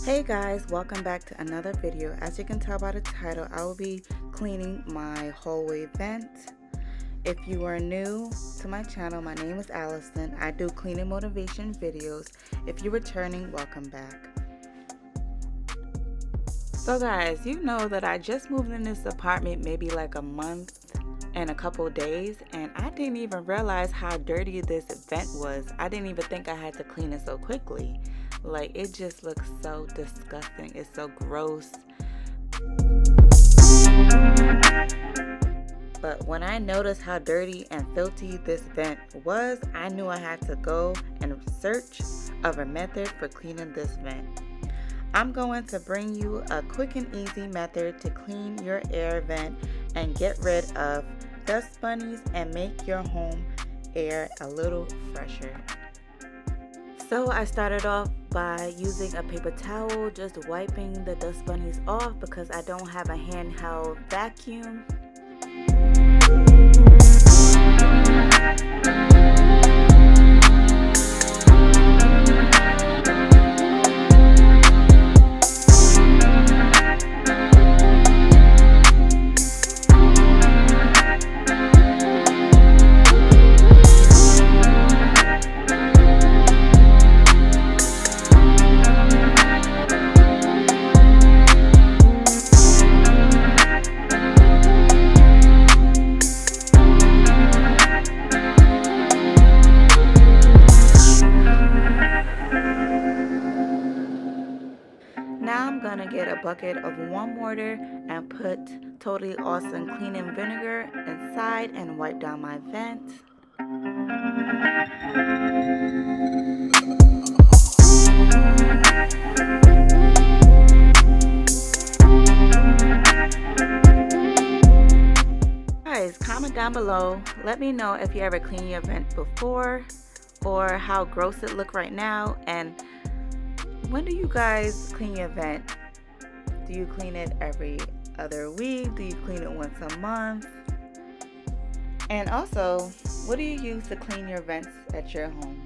Hey guys, welcome back to another video. As you can tell by the title, I will be cleaning my hallway vent. If you are new to my channel, my name is Allison. I do cleaning motivation videos. If you're returning, welcome back. So guys, you know that I just moved in this apartment maybe like a month and a couple days, and I didn't even realize how dirty this vent was. I didn't even think I had to clean it so quickly. Like, it just looks so disgusting. It's so gross. But when I noticed how dirty and filthy this vent was, I knew I had to go and search of a method for cleaning this vent. I'm going to bring you a quick and easy method to clean your air vent and get rid of dust bunnies and make your home air a little fresher. So I started off by using a paper towel, just wiping the dust bunnies off because I don't have a handheld vacuum. Now I'm gonna get a bucket of warm water and put Totally Awesome cleaning vinegar inside and wipe down my vent. Guys, comment down below. Let me know if you ever cleaned your vent before or how gross it look right now, and when do you guys clean your vent? Do you clean it every other week? Do you clean it once a month? And also, what do you use to clean your vents at your home?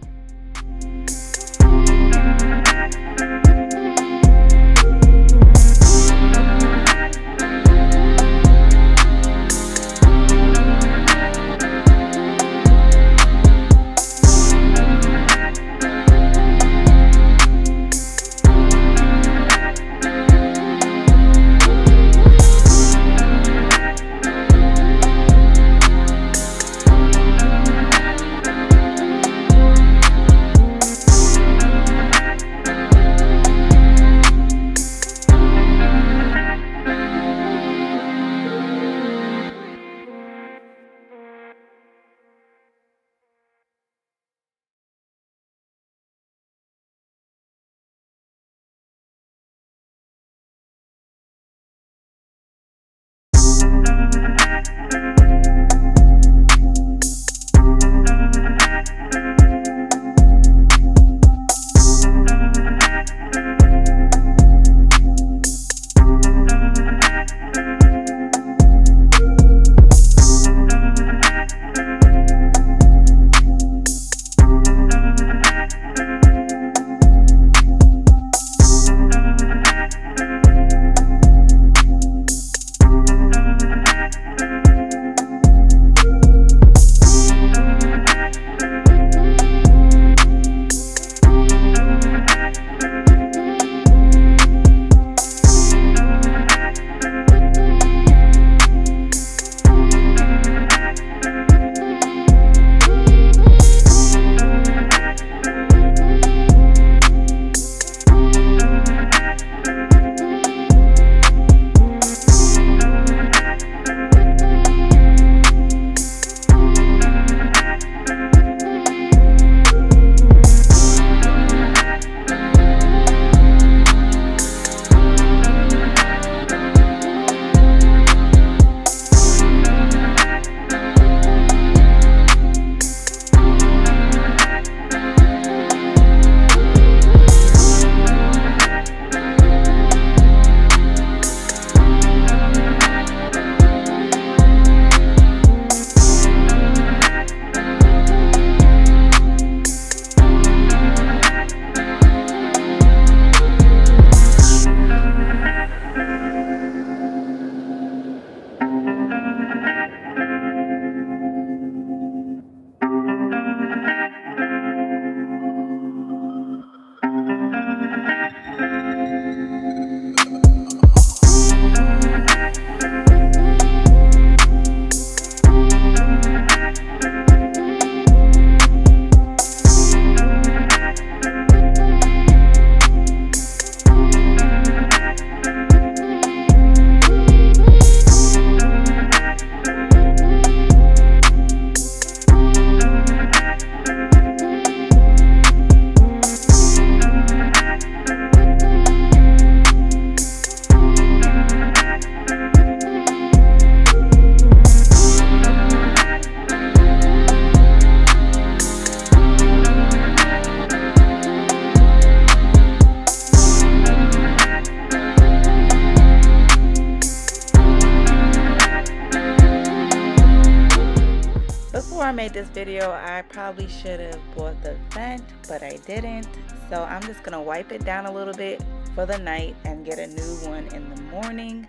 before I made this video, I probably should have bought the vent, but I didn't. So I'm just gonna wipe it down a little bit for the night and get a new one in the morning.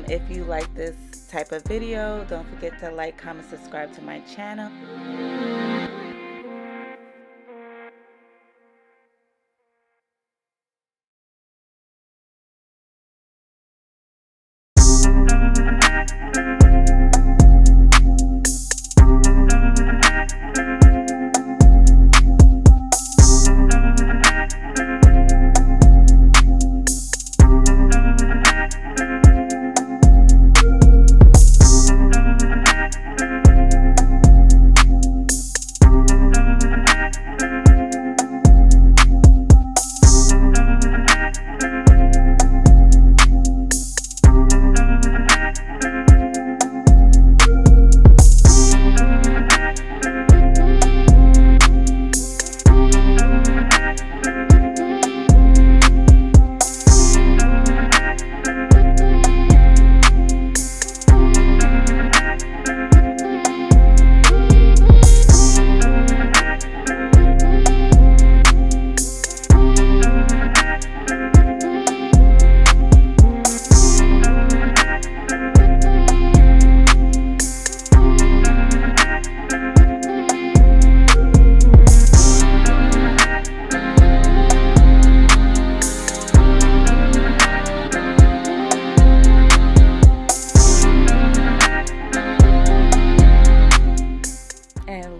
If you like this type of video, don't forget to like, comment, subscribe to my channel.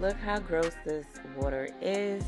Look how gross this water is.